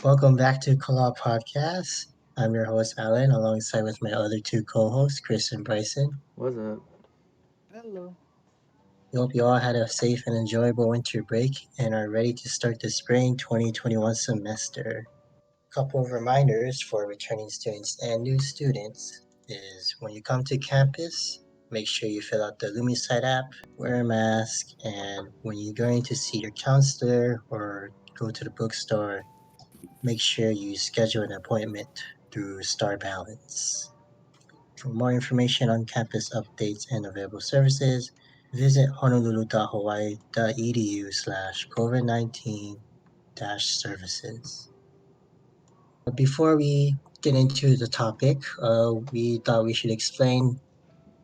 Welcome back to Kala Podcast. I'm your host, Alan, alongside with my other two co-hosts, Chris and Bryson. What's up? Hello. We hope you all had a safe and enjoyable winter break and are ready to start the spring 2021 semester. Couple of reminders for returning students and new students is when you come to campus, make sure you fill out the LumiSite app, wear a mask, and when you're going to see your counselor or go to the bookstore, make sure you schedule an appointment through Star Balance. For more information on campus updates and available services, visit honolulu.hawaii.edu/COVID-19-services. Before we get into the topic, we thought we should explain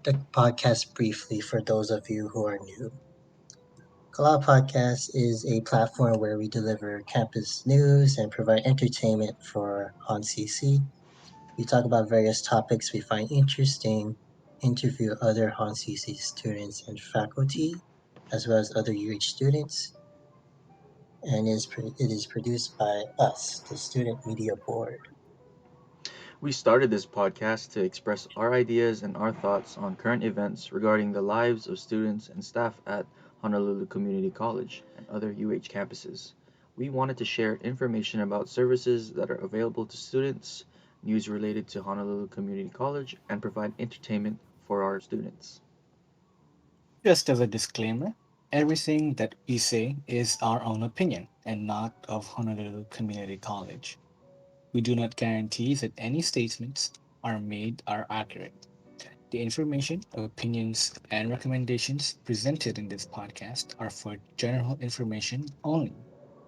the podcast briefly for those of you who are new. Kala Podcast is a platform where we deliver campus news and provide entertainment for HonCC. We talk about various topics we find interesting, interview other HonCC students and faculty, as well as other UH students, and it is produced by us, the Student Media Board. We started this podcast to express our ideas and our thoughts on current events regarding the lives of students and staff at Honolulu Community College and other UH campuses. We wanted to share information about services that are available to students, news related to Honolulu Community College, and provide entertainment for our students. Just as a disclaimer, everything that we say is our own opinion and not of Honolulu Community College. We do not guarantee that any statements are made are accurate. The information, opinions, and recommendations presented in this podcast are for general information only,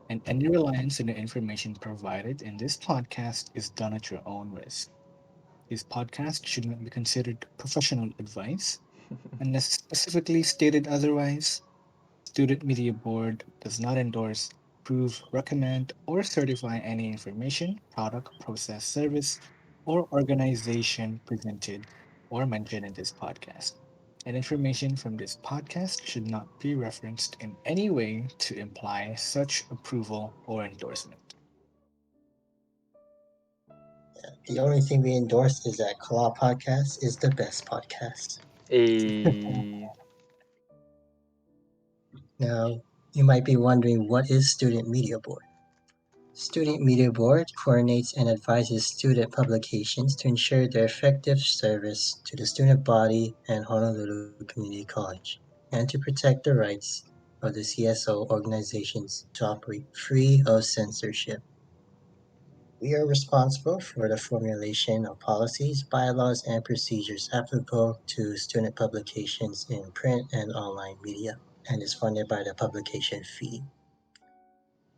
and any reliance on the information provided in this podcast is done at your own risk. This podcast should not be considered professional advice unless specifically stated otherwise. Student Media Board does not endorse, approve, recommend, or certify any information, product, process, service, or organization presented or mentioned in this podcast. And information from this podcast should not be referenced in any way to imply such approval or endorsement. The only thing we endorse is that Kala Podcast is the best podcast. A Now, you might be wondering, what is Student Media Board? Student Media Board coordinates and advises student publications to ensure their effective service to the student body and Honolulu Community College, and to protect the rights of the CSO organizations to operate free of censorship. We are responsible for the formulation of policies, bylaws, and procedures applicable to student publications in print and online media, and is funded by the publication fee.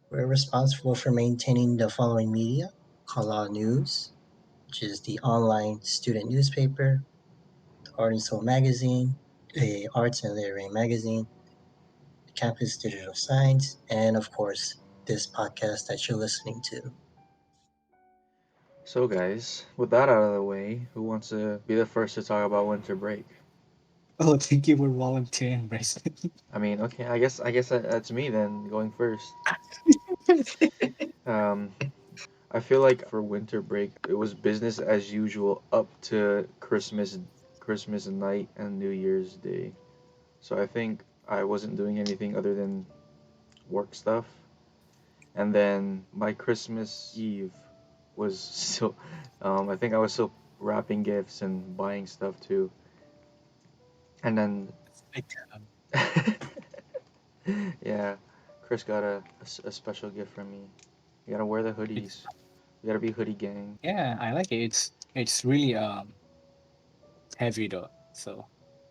We're responsible for maintaining the following media: Kala News, which is the online student newspaper; the Art and Soul magazine, a arts and literary magazine; the Campus Digital Science; and of course, this podcast that you're listening to. so guys, with that out of the way, who wants to be the first to talk about winter break? Oh, thank you for volunteering, Bryson. Okay, I guess that's me then going first. Um, I feel like for winter break, it was business as usual up to Christmas night and New Year's Day. So I think I wasn't doing anything other than work stuff. And then my Christmas Eve was still, I think I was still wrapping gifts and buying stuff too. And then, Like, yeah, Chris got a special gift from me. You gotta wear the it's hoodies. You gotta be hoodie gang. yeah, I like it. It's really heavy though, so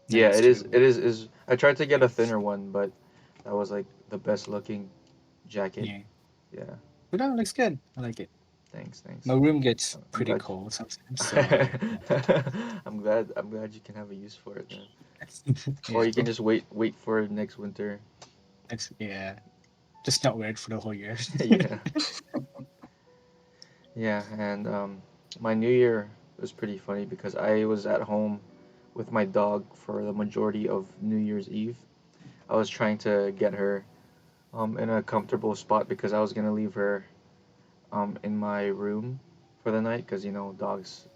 Yeah, nice it is. to It is. I tried to get a thinner one, but that was like the best looking jacket. yeah. Yeah. But no, it looks good. I like it. Thanks. My Thanks. room gets I'm pretty glad. cold sometimes, so yeah. I'm glad you can have a use for it then. Or Yeah, you can just wait for next winter. yeah. Just not wear it for the whole year. Yeah. Yeah. And my New Year was pretty funny because I was at home with my dog for the majority of New Year's Eve. I was trying to get her in a comfortable spot because I was gonna leave her in my room for the night because dogs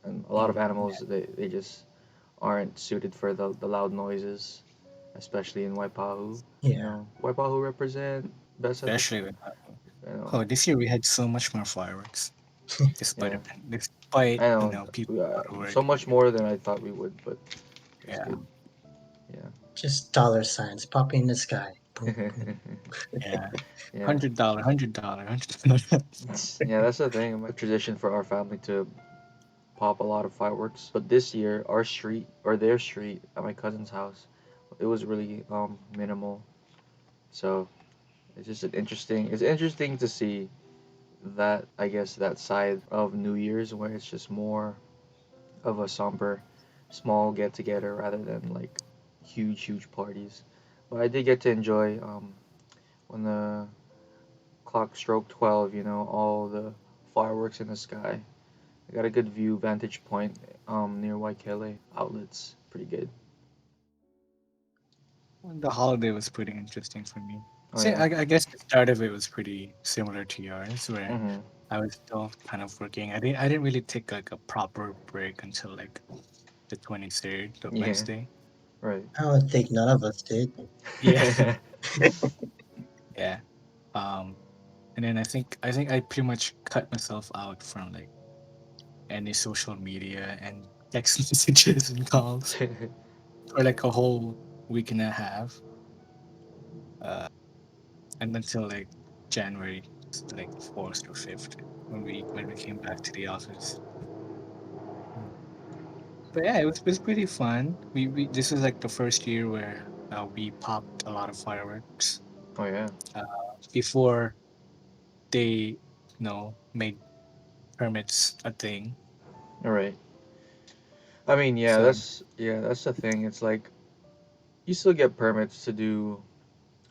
and a lot of Mm, animals they just aren't suited for the loud noises, especially in Waipahu. Yeah, Waipahu represent best at the especially with you know oh, this year we had so much more fireworks, despite yeah. despite I know people out of so work. much more than I thought we would, but it's Yeah, good. Yeah. just dollar signs popping in the sky. Boom, boom. yeah. Yeah. $100, $100, $100. Yeah, that's the thing. A tradition for our family to pop a lot of fireworks. But this year, our street or their street at my cousin's house, it was really minimal. So it's interesting to see that I guess that side of New Year's where it's just more of a somber, small get together rather than like huge parties. But I did get to enjoy when the clock struck 12. All the fireworks in the sky. I got a good view, vantage point near Waikele outlets. Pretty good. The holiday was pretty interesting for me. Oh See, yeah. I guess the start of it was pretty similar to yours, where Mhm. I was still kind of working. I didn't really take like a proper break until like the 23rd, the Yeah. Wednesday. Right. I don't think none of us did. Yeah, yeah. Um, and then I think I pretty much cut myself out from like any social media and text messages and calls for like a whole week and a half. Uh, and until like January, like 4th or 5th, when we came back to the office. Mm. But yeah, it was pretty fun. We this is like the first year where we popped a lot of fireworks. Oh yeah. Uh, before they made permits a thing. All right. I mean, So that's the thing. It's like you still get permits to do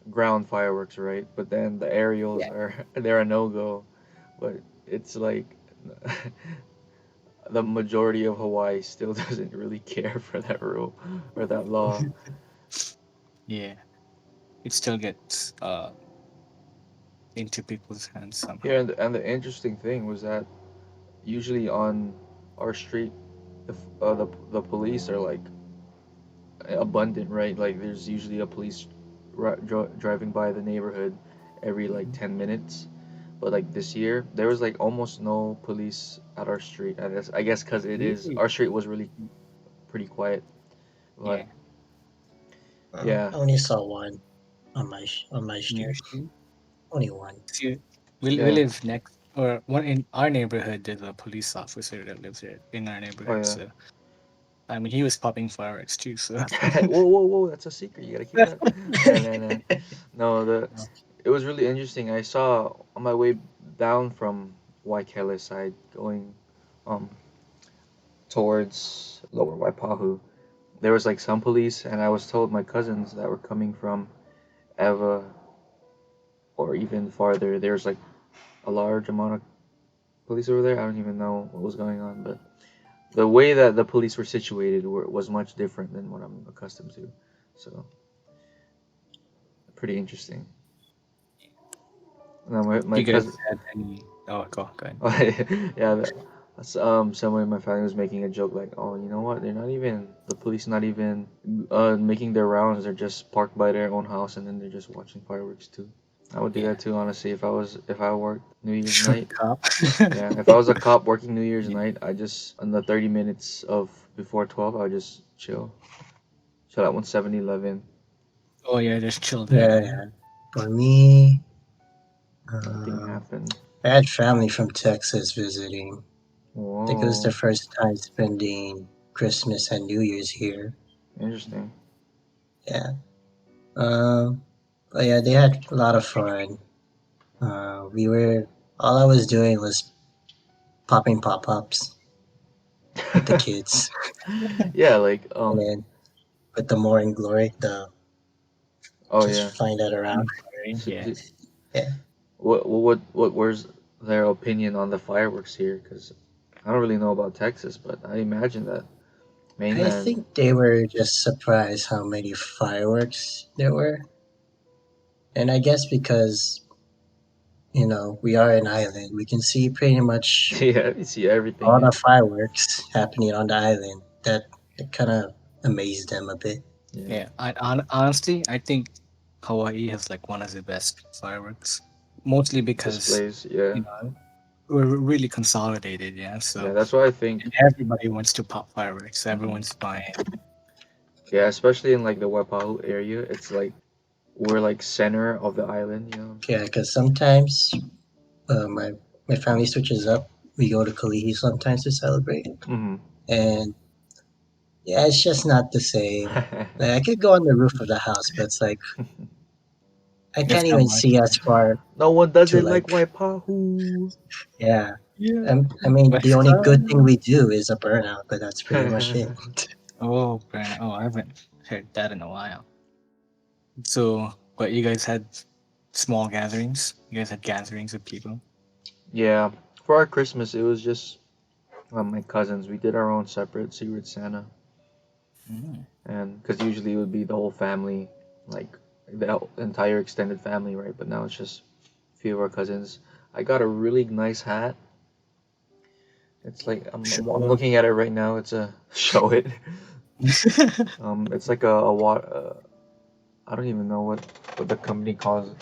ground fireworks, right? But then the aerials yeah, are they're a no-go. But it's like the majority of Hawaii still doesn't really care for that rule or that law. yeah, it still gets into people's hands Here somehow. and the interesting thing was that usually on our street, if the police are like abundant, right? Like there's usually a police driving by the neighborhood every like Mhm. 10 minutes. But like this year, there was like almost no police at our street. I guess because it is Really? our street was really pretty quiet. But Yeah. yeah, I only saw one on my In your street. street? Only one. See, we yeah, live next, or one in our neighborhood. There's a police officer that lives there in our oh neighborhood. yeah. So I mean, he was popping fireworks too. So Whoa, that's a secret. You gotta keep that. Nah, nah, nah. No, it was really interesting. I saw on my way down from Waikele side going um towards Lower Waipahu. There was like some police, and I was told my cousins that were coming from Eva or even farther. There's like a large amount of police over there. I don't even know what was going on, but the way that the police were situated was much different than what I'm accustomed to. So pretty interesting. Now my you guys cousin, had any? Oh, go ahead. yeah, someone in my family was making a joke like, oh, you know what? They're not even the police, not even making their rounds. They're just parked by their own house, and then they're just watching fireworks too. I would do Yeah, that too, honestly, if I worked New Year's short night. cop. Yeah, if I was a cop working New Year's Yeah. night, I just on the 30 minutes of before 12, I would just chill at 170 11. Oh yeah, just chill there. Yeah, Yeah. yeah. For me, Nothing um, happened. I had family from Texas visiting. I think it was their Whoa, first time spending Christmas and New Year's here. interesting. Yeah. Um, but yeah, they had a lot of fun. All I was doing was popping pop ups with the kids, Yeah, like and then with the morning glory, the oh just yeah. flying that around. So, Yeah. Yeah, what was their opinion on the fireworks here? Because I don't really know about Texas, but I imagine that I mainland. think they were just surprised how many fireworks there were, and I guess because we are an island. We can see pretty much Yeah, you see everything. all Yeah, the fireworks happening on the island. That it kind of amazed them a bit. yeah. Yeah, honestly, I think Hawaii has like one of the best fireworks, mostly because Displays. Yeah, you know we're really consolidated. Yeah, yeah. so That's why I think. everybody wants to pop fireworks. Mhm. Everyone's buying. Yeah, especially in like the Waipahu area, it's like we're like center of the island. You know. Yeah, because sometimes my family switches up. We go to Kalihi sometimes to celebrate, Mm-hmm. and yeah, it's just not the same. Like I could go on the roof of the house, but it's like I It's can't not even much. see as far No one does to it like like Waipahu. yeah. Yeah. I mean, the West only good thing Island. we do is a burnout, but that's pretty much it. Oh, Brandon. Oh, I haven't heard that in a while. So, but you guys had small gatherings. You guys had gatherings of people. Yeah, for our Christmas, it was just my cousins. We did our own separate Secret Santa, Mm. and because usually it would be the whole family, like entire extended family, right? But now it's just a few of our cousins. I got a really nice hat. It's like I'm Sure. looking at it right now. It's a show it. It's like a what? I don't even know what the company calls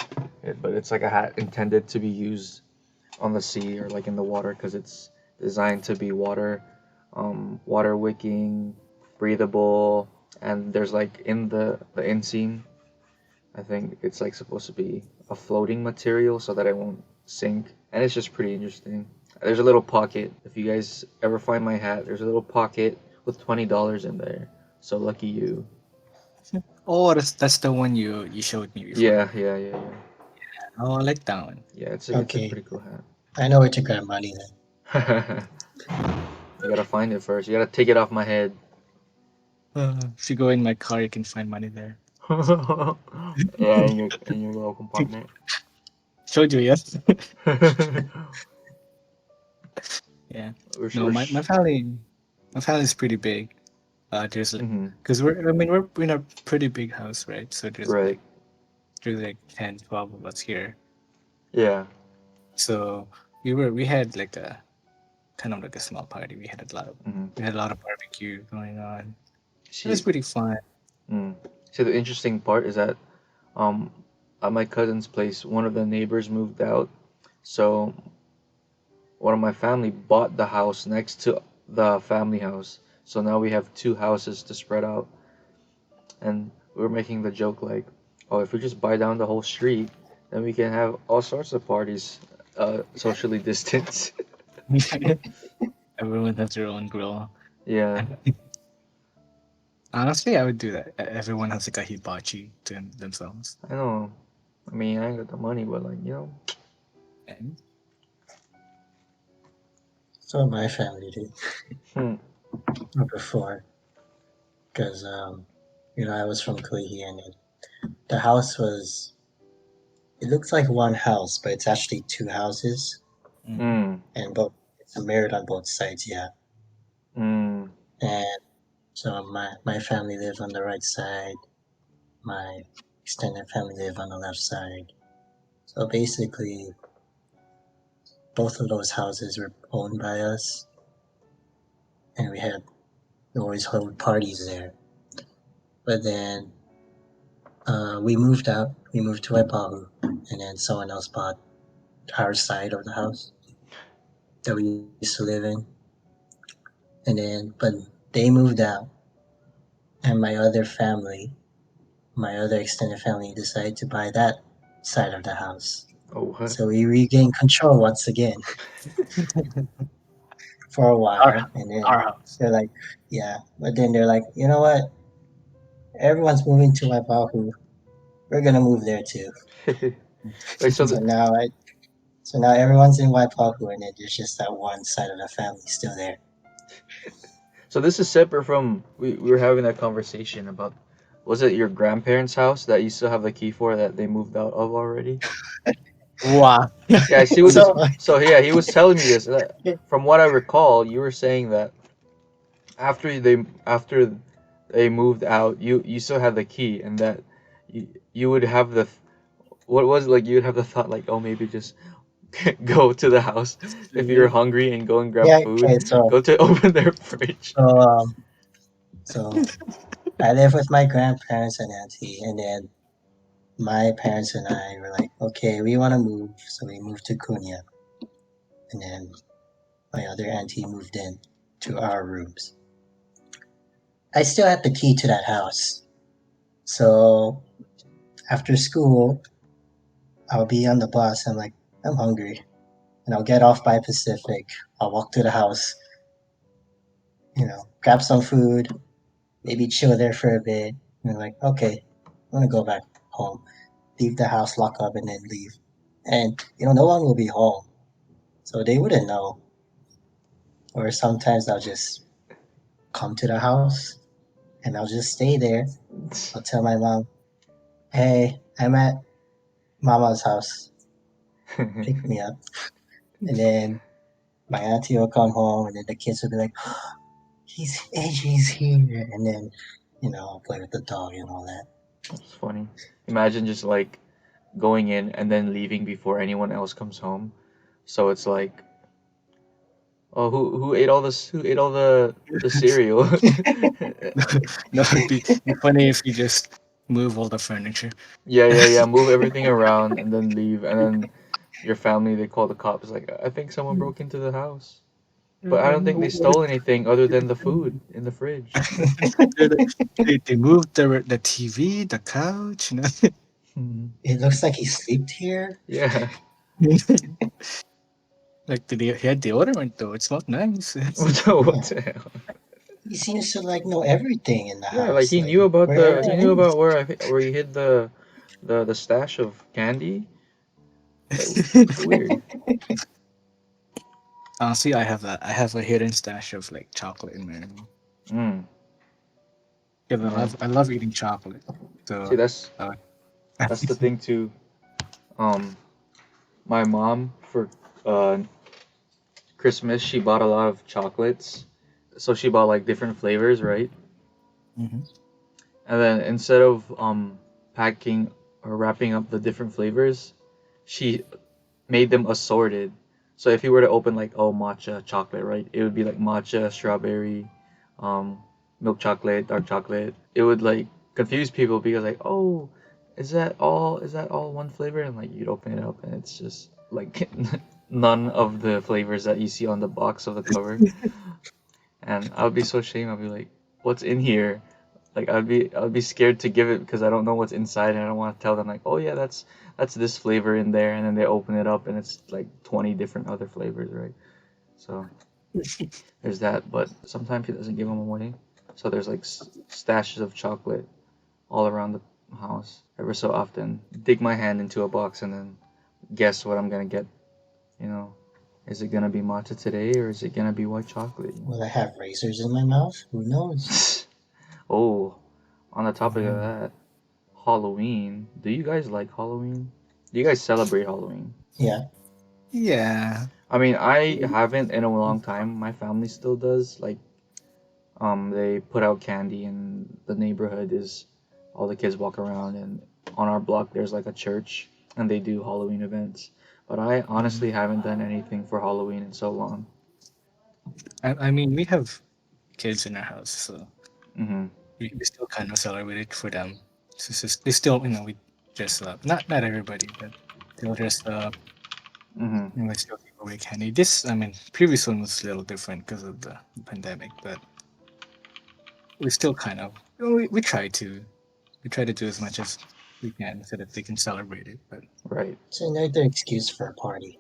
it, but it's like a hat intended to be used on the sea or like in the water because it's designed to be water wicking, breathable, and there's like in the inseam, I think it's like supposed to be a floating material so that it won't sink, and it's just pretty interesting. There's a little pocket. If you guys ever find my hat, there's a little pocket with $20 in there. So lucky you. Oh, that's the one you showed me before. Yeah. Oh, I like that one. Yeah, it's a Okay, pretty cool I know where to grab money then. hat. You gotta find it first. You gotta take it off my head. If you go in my car, you can find money there. Yeah, in your little compartment. Showed you, yes. Yeah. No, my family is pretty big. There's like, hmm because we're in a pretty big house, right? So Right. there's like 10, 12 of us here. Yeah. So we had like a kind of like a small party. hmm We had a lot of barbecue going on. It was See, pretty fun. mm. See, the interesting part is that um, at my cousin's place, one of the neighbors moved out, so one of my family bought the house next to the family house. So now we have two houses to spread out, and we were making the joke like, oh, if we just buy down the whole street, then we can have all sorts of parties, socially distanced. Everyone has their own grill. Yeah, Honestly, I would do that. Everyone has like a hibachi to themselves. I know. I mean, I ain't got the money, but like, And So my family did hmm, before, because I was from Kalihi, and the house was. It looks like one house, but it's actually two houses, mm, mm, and both it's mirrored on both sides. Yeah, mm, and so my family lived on the right side. My extended family lived on the left side. So basically, both of those houses were owned by us, and we always hold parties there. But then we moved out. We moved to Waipahu, and then someone else bought our side of the house that we used to live in. But they moved out, and my other extended family, decided to buy that side of the house. oh what? So we regained control once again for a our while, and then our house. they're like, yeah. But then they're like, you know what? Everyone's moving to Waipahu. We're gonna move there too. Wait, so So now everyone's in Waipahu, and then there's just that one side of the family still there. this is separate from we were having that conversation about was it your grandparents' house that you still have the key for that they moved out of already? Wow. Yeah, I see what this. So So yeah, he was telling me this. From what I recall, you were saying that after they moved out, you still have the key, and that you would have the what was it, like you'd have the thought like, oh maybe just go to the house if you're hungry and go and grab Yeah, food. okay, so Go to open their fridge. so um so I live with my grandparents and auntie, and then my parents and I were like, okay, we want to move, so we moved to Cunha, and then my other auntie moved in to our rooms. I still had the key to that house, so after school, I'll be on the bus. I'm like, I'm hungry, and I'll get off by Pacific. I'll walk to the house, grab some food, maybe chill there for a bit. And I'm like, okay, I'm gonna go back home, leave the house, lock up, and then leave. And no one will be home, so they wouldn't know. Or sometimes I'll just come to the house and I'll just stay there. I'll tell my mom, hey, I'm at Mama's house, pick me up. And then my auntie will come home, and then the kids will be like, he's AJ's here. And then, I'll play with the dog and all that. It's funny. Imagine just like going in and then leaving before anyone else comes home. So it's like, oh, who ate all this? Who ate all the cereal? No, it'd be funny if you just move all the furniture. Yeah. Move everything around and then leave, and then your family they call the cops. Like, I think someone broke into the house, but I don't think they stole anything other than the food in the fridge. They moved the TV, the couch, Mhm. It looks like he slept here. Yeah. Like he had deodorant though. It smelled nice. What Yeah. the hell? He seems to know everything in the Yeah, like house, like where he everything knew is. about where he hid the stash of candy. Like, it's weird. Honestly, I have that. I have a hidden stash of like chocolate in my room. Mm, Because yeah. I love eating chocolate. See, So uh, that's the thing too. Um, my mom for uh Christmas she bought a lot of chocolates. So she bought like different flavors, right? mhm. And then instead of packing or wrapping up the different flavors, she made them assorted. So if you were to open like matcha chocolate, right? It would be like matcha, strawberry, um, milk chocolate, dark chocolate. It would like confuse people because like, oh, is that all? Is that all one flavor? And like you'd open it up and it's just like none of the flavors that you see on the box of the cover. And I would be so ashamed. I'd be like, what's in here? Like I'd be scared to give it because I don't know what's inside and I don't want to tell them like, oh yeah, that's this flavor in there, and then they open it up and it's like 20 different other flavors, right? So there's that, but sometimes he doesn't give them away. So there's like stashes of chocolate all around the house. Ever so often, dig my hand into a box and then guess what I'm gonna get. You know, is it gonna be matcha today or is it gonna be white chocolate? Will I have razors in my mouth? Who knows? Oh, on the topic of Mm. that, Halloween. Do you guys like Halloween? Do you guys celebrate Halloween? Yeah. Yeah. I mean, I haven't in a long time. My family still does. Like, they put out candy in the neighborhood. Is all the kids walk around, and on our block there's like a church, and they do Halloween events. But I Mhm. honestly haven't done anything for Halloween in so long. I mean, we have kids in our house, so Mhm. we still kind of celebrate it for them. They still, we dress up. Not everybody, but they'll dress up. Mhm. They still give away candy. This, I mean, previous one was a little different because of the pandemic, but we still kind of we try to do as much as we can so that they can celebrate it. But Right. It's another excuse for a party.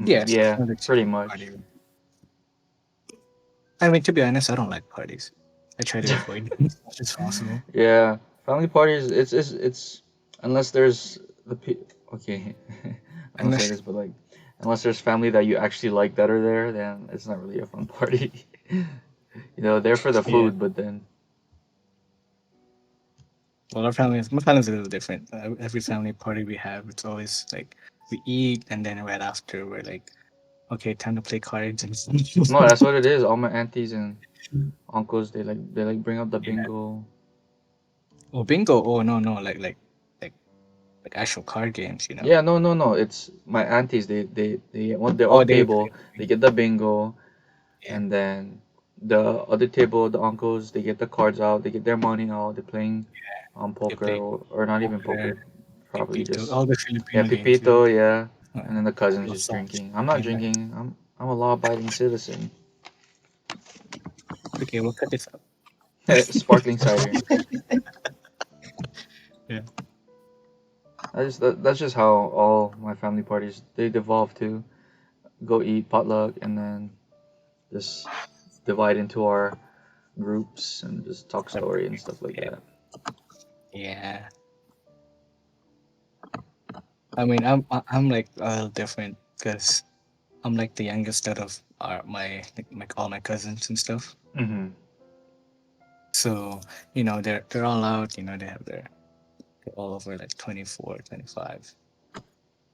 yes, it's Yeah. not a Pretty party. much. I mean, to be honest, I don't like parties. I try to avoid them as much as possible. Yeah, family parties. It's unless there's okay, I don't say Unless, this, but like unless there's family that you actually like that are there, then it's not really a fun party. There for the yeah. food, but then Well, my family's a little different. Every family party we have, it's always like we eat and then right after we're like, okay, time to play cards and no, that's what it is. All my aunties and uncles, they like bring up the yeah. bingo. Oh, bingo. Oh no, no, like like actual card games, you know. Yeah, no, no, no. It's my aunties. They want their Oh, own they table. play. They get the bingo, Yeah, and then the other table, the uncles, they get the cards out. They get their money out. They're playing, they poker play or not even poker, poker. Probably pipito, just all the yeah, Filipino games. pipito, yeah. And then the I cousins love just songs. drinking. I'm not Yeah. drinking. I'm a law-abiding citizen. Okay, we'll cut this up. Sparkling cider. Yeah. That's just how all my family parties they devolve to go eat potluck and then just divide into our groups and just talk Yep. story and stuff like Yeah. that. Yeah. I mean, I'm like a little different because I'm like the youngest out of like all my cousins and stuff. Mhm. So they're all out. They have they're all over like 24, 25.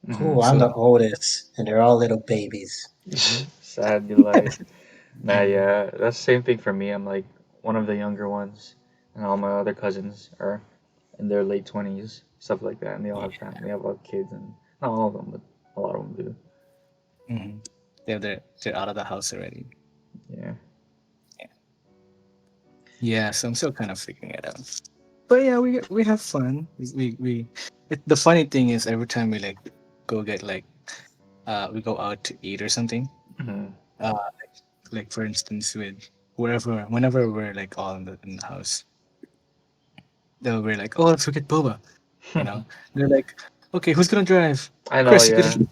Mhm. Oh, I'm the So oldest, and they're all little babies. Sad delight. Nah, yeah, yeah, that's the same thing for me. I'm like one of the younger ones, and all my other cousins are in their late 20s, stuff like that, and they all yeah. have family, they have all kids, and not all of them, but a lot of them do. Hmm. They're out of the house already. Yeah. Yeah. Yeah. So I'm still kind of figuring it out. But yeah, we have fun. The funny thing is every time we like go get like we go out to eat or something. Mhm. Uh, like for instance with whenever we're like all in the house, they'll be like, oh, let's go get boba. You know, they're like, okay, who's gonna drive? I know, Chris, you could yeah. just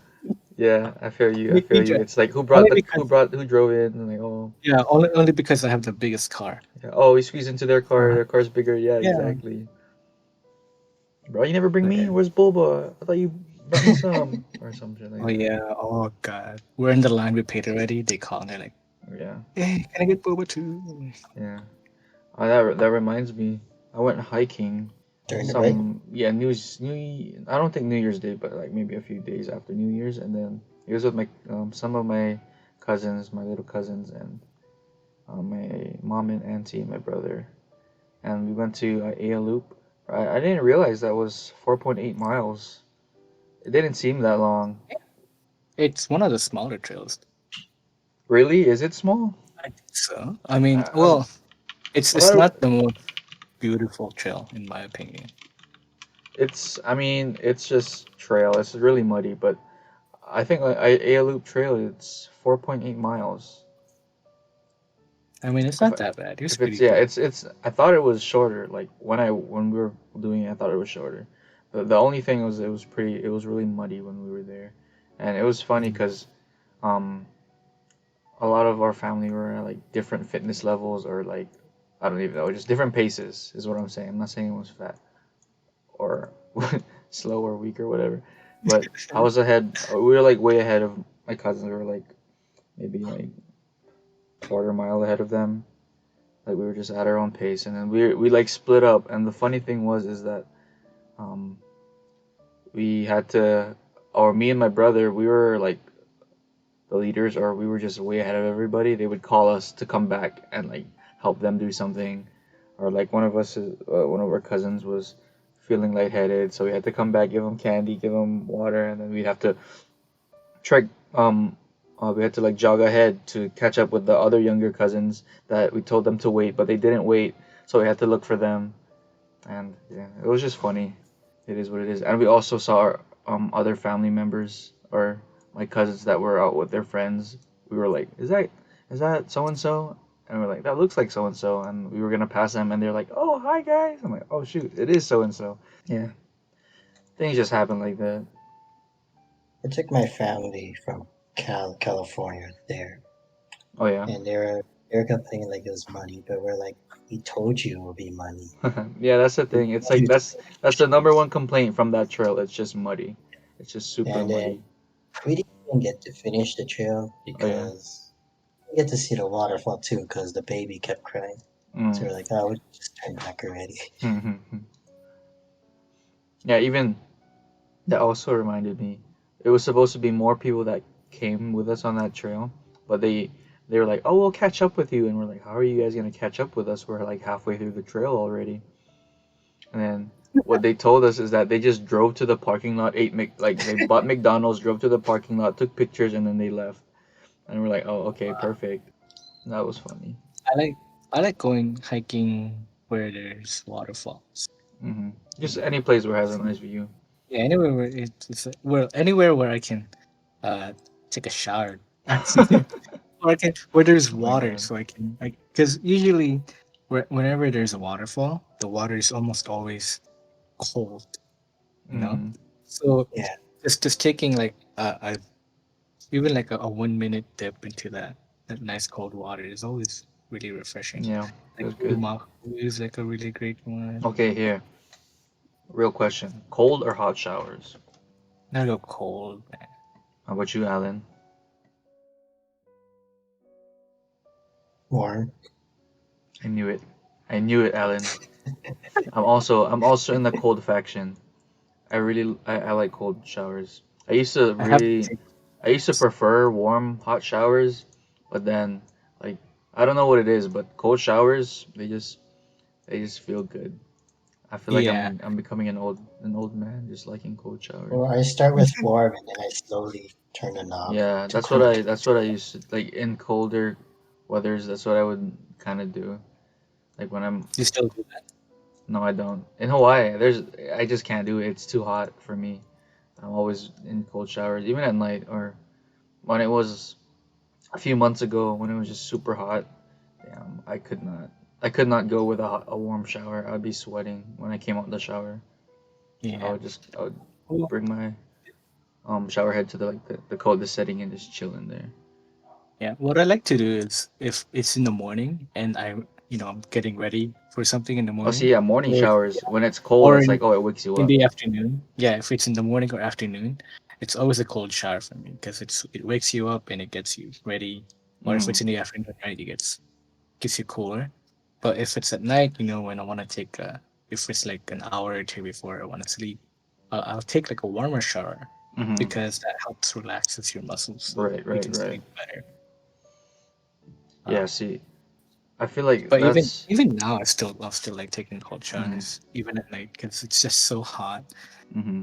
Yeah, I feel you. I make me feel you. drive. It's like Only because who drove in and like, oh, yeah, only because I have the biggest car. yeah. Oh, we squeeze into So their car's bigger. Yeah, yeah. exactly. Bro, you never bring So, me? yeah. Where's Bulba? I thought you brought me some or some shit like Oh that. yeah. Oh god. We're in the line. We paid already. They call and they're like, Yeah. hey, can I get boba too? Yeah. That reminds me. I went hiking During the break? some yeah, I don't think New Year's Day, but like maybe a few days after New Year's and then it was with my some of my cousins, my little cousins and my mom and auntie and my brother. And we went to Aya Loop. I didn't realize that was 4.8 miles. It didn't seem that long. It's one of the smaller trails. Really? Is it small? I think so. I mean, I'm, well, it's I it's thought not the most beautiful trail in my opinion. I mean, it's just trail. It's really muddy, but I think like Aya Loop Trail, it's 4.8 miles. I mean, it's If not that bad. It's if it's pretty yeah, good. it's. I thought it was shorter. Like when we were doing it, I thought it was shorter. The only thing was it was really muddy when we were there, and it was funny Mhm. because um a lot of our family were at like different fitness levels or like I don't even know, just different paces is what I'm saying. I'm not saying it was fat or slow or weak or whatever, but I was ahead. We were like way ahead of my cousins. We were like maybe like quarter mile ahead of them. Like we were just at our own pace, and then we like split up. And the funny thing was is that um we had to, or me and my brother, we were like the leaders, or we were just way ahead of everybody. They would call us to come back and like help them do something, or like one of our cousins was feeling lightheaded, so we had to come back, give him candy, give him water, and then we'd have to trek. We had to like jog ahead to catch up with the other younger cousins that we told them to wait, but they didn't wait, so we had to look for them. And yeah, it was just funny. It is what it is. And we also saw our, other family members or my cousins that were out with their friends. We were like, is that so and so? And we're like, that looks like so and so. And we were gonna pass them, and they're like, oh hi guys. I'm like, oh shoot, it is so and so. Yeah, things just happen like that. I took my family from California there, Oh yeah, and they're complaining like it was money, but we're like, we told you it would be money. yeah, that's the We thing. It's told like you to that's the number one complaint from that trail. It's just muddy. It's just super and then muddy. we didn't even get to finish the trail Oh yeah. because we get to see the waterfall too because the baby kept crying. So Mm. we're like, oh, we just turned back already. Yeah, even that also reminded me. It was supposed to be more people that came with us on that trail, but they were like, "Oh, we'll catch up with you," and we're like, "How are you guys gonna catch up with us? We're like halfway through the trail already." And then what they told us is that they just drove to the parking lot, like they bought McDonald's, drove to the parking lot, took pictures, and then they left. And we're like, oh, okay, perfect. That was funny. I like I like going hiking where there's waterfalls. hmm Just any place where it has a nice view. Yeah, anywhere where well, anywhere where I can uh take a shower. Or I can where there's Oh my water, god. so I can like because usually whenever there's a waterfall, the water is almost always cold, you know. hmm So Yeah. just taking like a even like a 1 minute dip into that nice cold water is always really refreshing. Yeah, Like feels good. Umaku is like a really great one. Okay, here. Real question. Cold or hot showers? Not go cold, man. How about you, Alan? Warm. I knew it. I knew it, Alan. I'm also in the cold faction. I like cold showers. I have to take I used to prefer warm hot showers, but then like I don't know what it is, but cold showers they just feel good. I feel like yeah. I'm becoming an old man just liking cold showers. Well, I start with warm and then I slowly turn the knob Yeah, to cool. that's what I used to like in colder weathers. That's what I would kind of do. Like when I'm You still do that. no, I don't. In Hawaii, I just can't do it. It's too hot for me. I'm always in cold showers, even at night or when it was a few months ago when it was just super hot. Damn, I could not go with a warm shower. I'd be sweating when I came out the shower. Yeah. I would Well, bring my shower head to the coldest setting and just chill in there. yeah. What I like to do is if it's in the morning and I'm getting ready for something in the Oh, see, morning, yeah, morning or showers when it's cold, or it's like, oh, it wakes you in up. the afternoon. Yeah, if it's in the morning or afternoon, it's always a cold shower for me because it wakes you up and it gets you ready. Or if Mm, it's in the afternoon, right, it gets you cooler. But if it's at night, when I want to take if it's like an hour or two before I want to sleep, I'll take like a warmer shower hmm because that helps relaxes your muscles so Right, you right, can right. sleep better. Yeah, Um, see, I feel like but even that's. even now, I still like taking cold hmm showers even at night because it's just so hot. hmm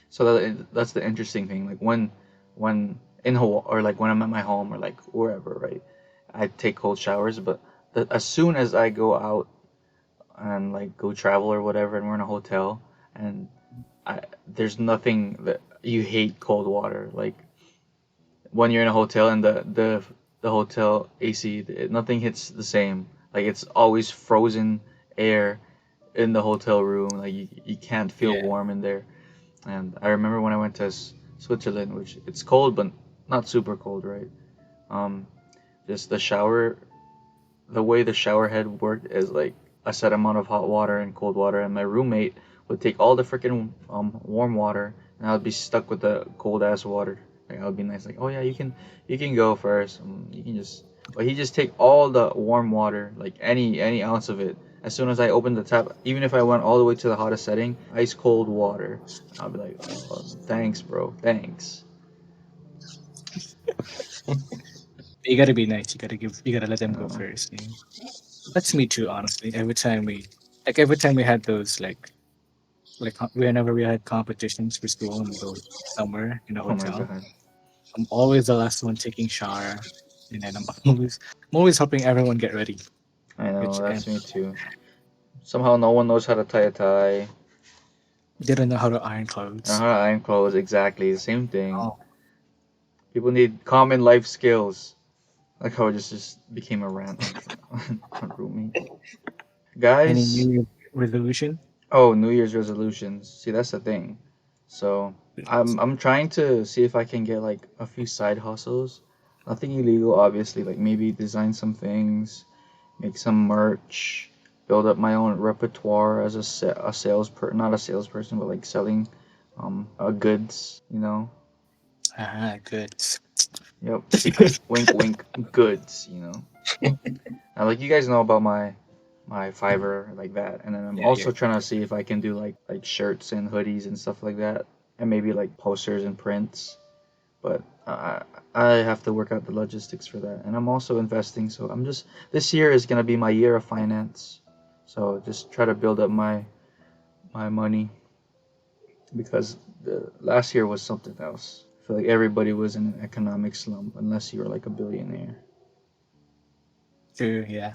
So that's the interesting thing. Like when in Hawaii or like when I'm at my home or like wherever, right? I take cold showers, but as soon as I go out and like go travel or whatever, and we're in a hotel, and there's nothing that you hate cold water. Like when you're in a hotel and the hotel AC, nothing hits the same. Like it's always frozen air in the hotel room. Like you can't feel Yeah, warm in there. And I remember when I went to Switzerland, which it's cold but not super cold, right? Um, just the way the shower head worked is like a set amount of hot water and cold water, and my roommate would take all the freaking warm water, and I would be stuck with the cold ass water. Like I would be nice, like, oh yeah, you can go first. You can just, but he just take all the warm water, like any ounce of it. As soon as I opened the tap, even if I went all the way to the hottest setting, ice cold water. I'll be like, oh, thanks, bro, thanks. you gotta be nice. You gotta let them go Uh, first. That's me too, honestly. Every time we had those whenever we had competitions for school and we go somewhere in a oh my hotel, god, I'm always the last one taking shower, and then I'm always helping everyone get ready. I know Which and that's me too. Somehow no one knows how to tie a tie. they don't know how to iron And clothes. how to iron clothes, exactly the same thing. Oh, People need common life skills. Like how it just became a rant on roommates. any Guys, New Year's resolution? oh, New Year's resolutions. See, that's the thing. So I'm trying to see if I can get like a few side hustles. Nothing illegal, obviously. Like maybe design some things, make some merch, build up my own repertoire as a salesperson, not a salesperson, but like selling goods. Good. Yep. Wink, wink, goods. Now, like you guys know about my Fiverr like that, and then I'm Yeah, also trying to see if I can do like shirts and hoodies and stuff like that, and maybe like posters and prints. But I have to work out the logistics for that, and I'm also investing. So I'm just this year is gonna be my year of finance. So just try to build up my money because the last year was something else. I feel like everybody was in an economic slump unless you were like a billionaire. True, yeah.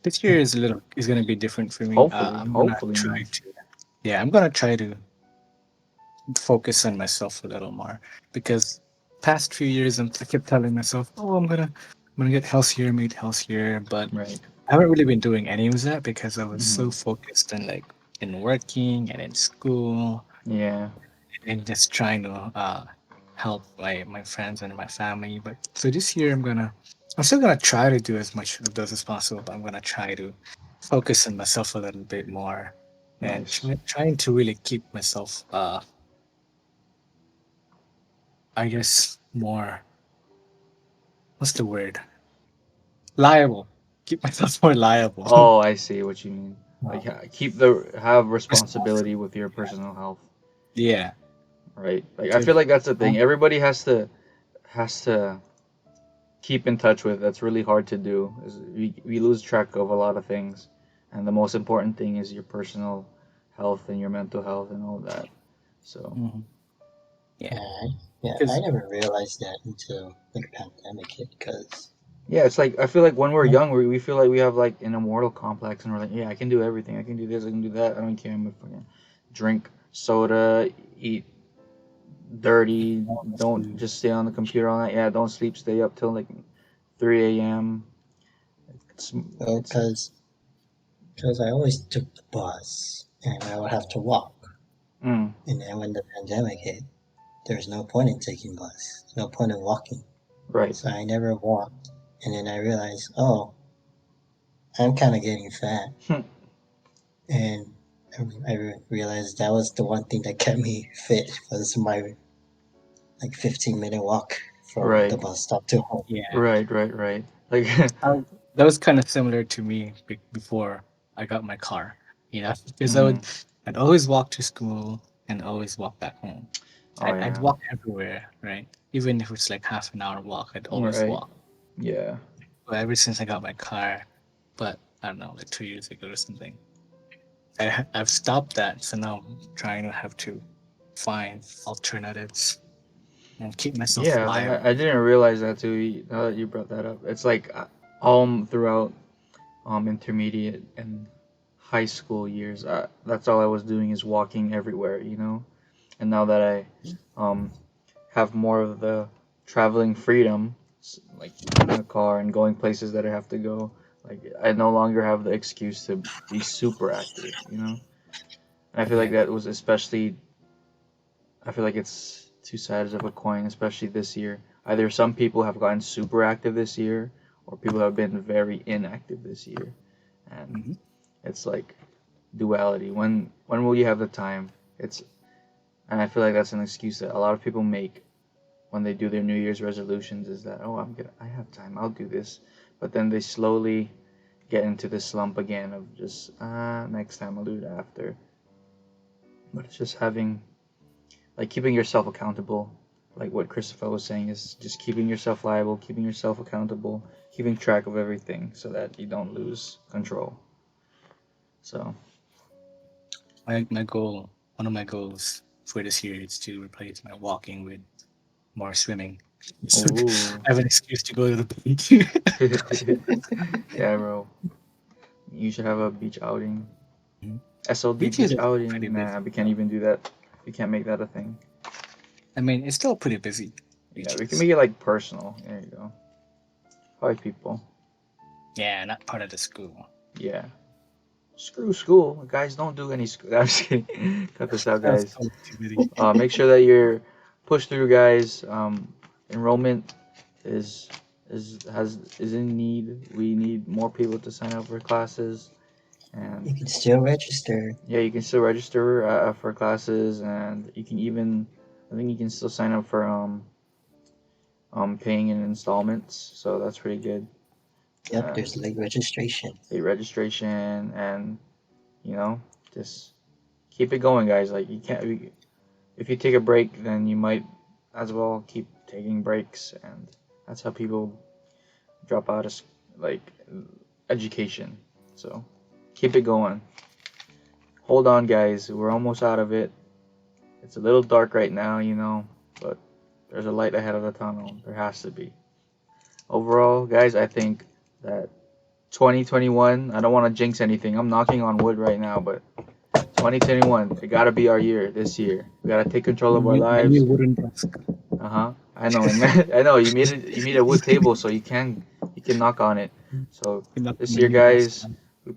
This year is gonna be different for me. Hopefully, I'm gonna hopefully, try man. to yeah, I'm gonna try to focus on myself a little more because past few years I kept telling myself, oh, I'm gonna get healthier, made healthier, but Right. I haven't really been doing any of that because I was Hmm. so focused on like in working and in school Yeah. and just trying to help my friends and my family. But so this year I'm still gonna try to do as much of those as possible, but I'm gonna try to focus on myself a little bit more and Nice. trying to really keep myself I guess more what's the word? Liable. Keep myself more liable. Oh, I see what you mean. Like um, have responsibility responsible. with your personal health, Yeah. right? Like I To, feel like that's the thing. um, Everybody has to keep in touch with. That's really hard to do. Is we lose track of a lot of things, and the most important thing is your personal health and your mental health and all that. So mhm. Yeah. Yeah, yeah, I Because never realized that until the pandemic hit. Because yeah, it's like I feel like when we're young, we feel like we have like an immortal complex, and we're like, yeah, I can do everything. I can do this. I can do that. I don't care. I'm gonna fucking drink soda, eat dirty. Don't just stay on the computer all night. Yeah, don't sleep. Stay up till like 3 a.m. It's well, it's because I always took the bus and I would have to walk. mm, And then when the pandemic hit, there's no point in taking bus, no point in walking. right. So I never walked. And then I realized, oh, I'm kind of getting fat. And I realized that was the one thing that kept me fit was my like 15-minute walk from the Right. bus stop to home. yeah, Right. Like, that was kind of similar to me before I got my car. Because mm, I'd always walk to school and always walk back home. oh I'd yeah, walk everywhere, right? Even if it's like half an hour walk, I'd always right, walk. yeah, But ever since I got my car, but I don't know, like 2 years ago or something, I've stopped that. So now I'm trying to have to find alternatives and keep myself yeah. liable. I didn't realize that too. Now that you brought that up, it's like all throughout intermediate and high school years, that's all I was doing is walking everywhere, you know. And now that I um have more of the traveling freedom, like having a car and going places that I have to go. Like I no longer have the excuse to be super active, you know. And I feel like Yeah. that was especially. I feel like it's two sides of a coin, especially this year. Either some people have gotten super active this year, or people have been very inactive this year, and Mhm. it's like duality. When will you have the time? It's and I feel like that's an excuse that a lot of people make when they do their New Year's resolutions is that I have time, I'll do this, but then they slowly get into the slump again of just next time I'll do it after. But it's just having like keeping yourself accountable. Like what Christopher was saying is just keeping yourself liable, keeping yourself accountable, keeping track of everything so that you don't lose control. So My goal, one of my goals for this year is to replace my walking with more swimming. So ooh. I have an excuse to go to the beach. Yeah, bro. You should have a beach outing. Mhm. SLD Beaches beach are pretty outing. Nah, busy we can't though. even do that. We can't make that a thing. I mean, it's still pretty busy. Yeah, we can Beaches. make it like personal. There you go. 5 people. Yeah, not part of the school. Yeah. Screw school. Guys, don't do any school. I'm just kidding. Cut this out, That's guys. so too busy. Make sure that you're pushed through, guys. Enrollment is is in need. We need more people to sign up for classes, and You can still register. yeah, you can still register for classes, and you can even I think you can still sign up for paying in installments. So that's pretty good. Yep, And there's late registration. pay registration, and you know just keep it going, guys. Like you can't if you take a break, then you might as well keep taking breaks, and that's how people drop out of like education. So keep it going. hold on, guys. We're almost out of it. It's a little dark right now, but there's a light ahead of the tunnel. There has to be. Overall, guys, I think that 2021, I don't want to jinx anything. I'm knocking on wood right now, but 2021, it gotta be our year this year. We gotta take control of our And you lives. wouldn't ask. Uh-huh. I know, and I know you made a wood table so you can knock on it. So You're not this on a year, new desk. guys,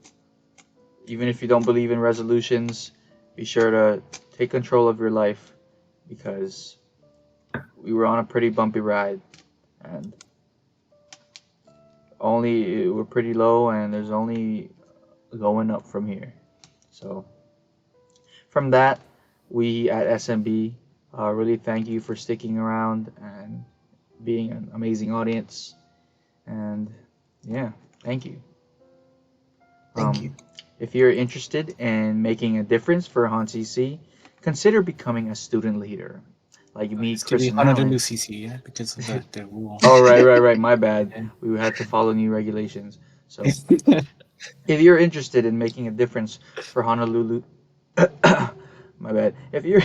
even if you don't believe in resolutions, be sure to take control of your life because we were on a pretty bumpy ride and only we're pretty low and there's only going up from here. So from that, we at SMB really thank you for sticking around and being an amazing audience. And yeah, thank you. Thank Um, you. if you're interested in making a difference for HonCC, consider becoming a student leader. Like me, It's to Chris, be and Honolulu Alan. CC, yeah, because of the rule. Oh, right, right, right. My bad. Yeah. We had to follow new regulations. So, if you're interested in making a difference for Honolulu, my bad. If you're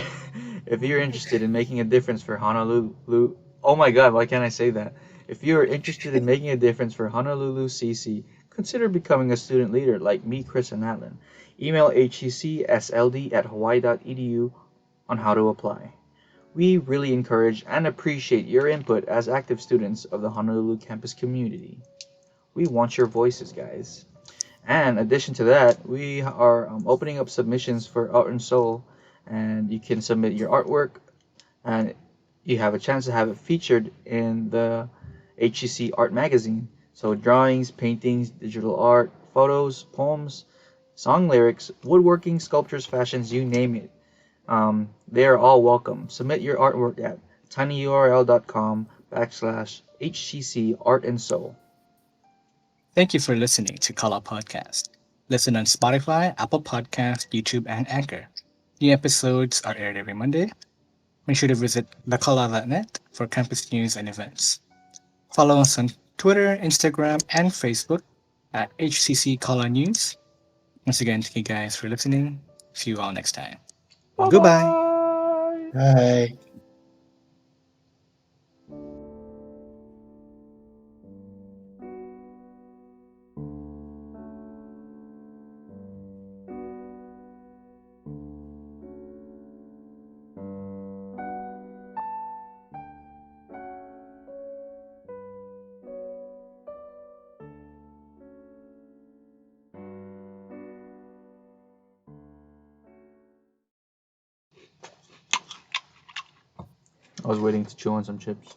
if you're interested in making a difference for Honolulu, oh my God, why can't I say that? If you're interested in making a difference for Honolulu CC, consider becoming a student leader like me, Chris, and Alan. Email hccsld@hawaii.edu on how to apply. We really encourage and appreciate your input as active students of the Honolulu campus community. We want your voices, guys. And in addition to that, we are opening up submissions for Art and Soul, and you can submit your artwork, and you have a chance to have it featured in the HCC Art Magazine. So drawings, paintings, digital art, photos, poems, song lyrics, woodworking, sculptures, fashions, you name it. They are all welcome. Submit your artwork at tinyurl.com/HCC Art and Soul. Thank you for listening to Color Podcast. Listen on Spotify, Apple Podcast, YouTube, and Anchor. New episodes are aired every Monday. Make sure to visit thecolor.net for campus news and events. Follow us on Twitter, Instagram, and Facebook at HCC Color News. Once again, thank you guys for listening. See you all next time. Bye Goodbye. bye. Bye. I was waiting to chew on some chips.